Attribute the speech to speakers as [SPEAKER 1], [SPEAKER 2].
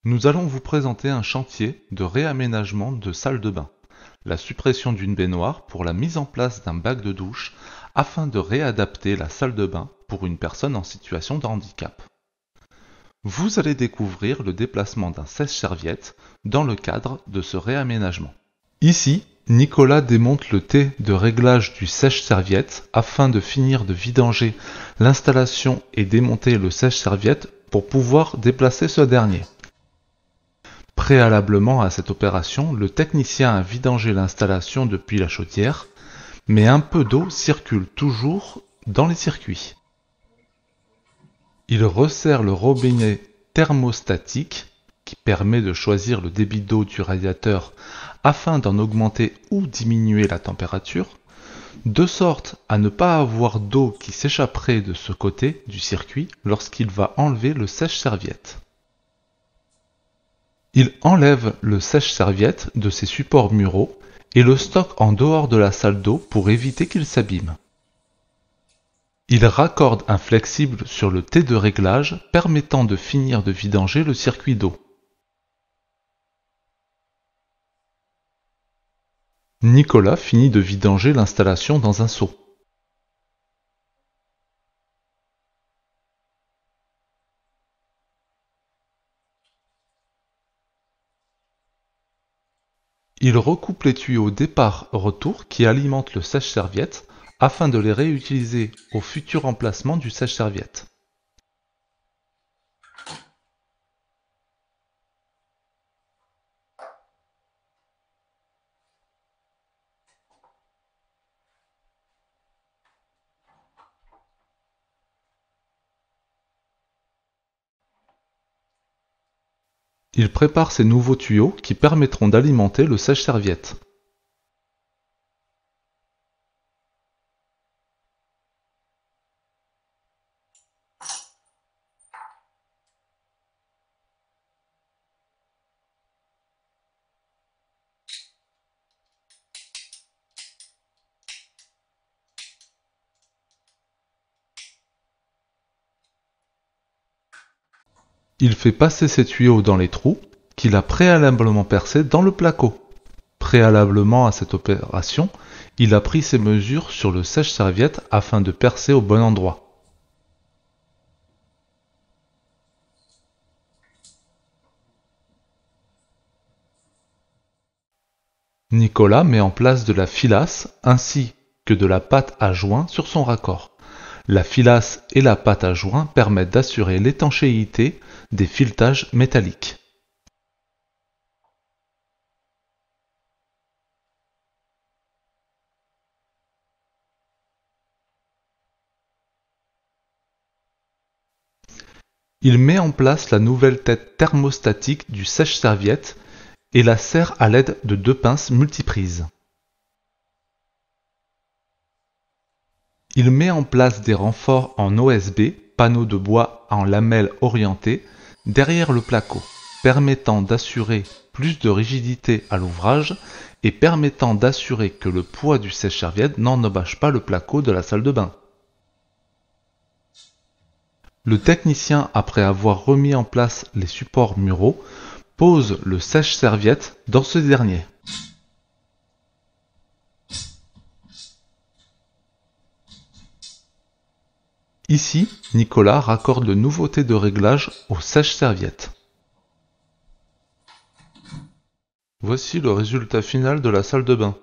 [SPEAKER 1] Nous allons vous présenter un chantier de réaménagement de salle de bain, la suppression d'une baignoire pour la mise en place d'un bac de douche afin de réadapter la salle de bain pour une personne en situation de handicap. Vous allez découvrir le déplacement d'un sèche-serviette dans le cadre de ce réaménagement. Ici, Nicolas démonte le T de réglage du sèche-serviette afin de finir de vidanger l'installation et démonter le sèche-serviette pour pouvoir déplacer ce dernier. Préalablement à cette opération, le technicien a vidangé l'installation depuis la chaudière, mais un peu d'eau circule toujours dans les circuits. Il resserre le robinet thermostatique qui permet de choisir le débit d'eau du radiateur afin d'en augmenter ou diminuer la température, de sorte à ne pas avoir d'eau qui s'échapperait de ce côté du circuit lorsqu'il va enlever le sèche-serviette. Il enlève le sèche-serviette de ses supports muraux et le stocke en dehors de la salle d'eau pour éviter qu'il s'abîme. Il raccorde un flexible sur le T de réglage permettant de finir de vidanger le circuit d'eau. Nicolas finit de vidanger l'installation dans un seau. Il recoupe les tuyaux départ-retour qui alimentent le sèche-serviette afin de les réutiliser au futur emplacement du sèche-serviette. Il prépare ces nouveaux tuyaux qui permettront d'alimenter le sèche-serviette. Il fait passer ces tuyaux dans les trous qu'il a préalablement percés dans le placo. Préalablement à cette opération, il a pris ses mesures sur le sèche-serviette afin de percer au bon endroit. Nicolas met en place de la filasse ainsi que de la pâte à joint sur son raccord. La filasse et la pâte à joint permettent d'assurer l'étanchéité des filetages métalliques. Il met en place la nouvelle tête thermostatique du sèche-serviette et la serre à l'aide de deux pinces multiprises. Il met en place des renforts en OSB, panneaux de bois en lamelles orientées, derrière le placo, permettant d'assurer plus de rigidité à l'ouvrage et permettant d'assurer que le poids du sèche-serviette n'endommage pas le placo de la salle de bain. Le technicien, après avoir remis en place les supports muraux, pose le sèche-serviette dans ce dernier. Ici, Nicolas raccorde le nouveau T de réglage au sèche-serviette. Voici le résultat final de la salle de bain.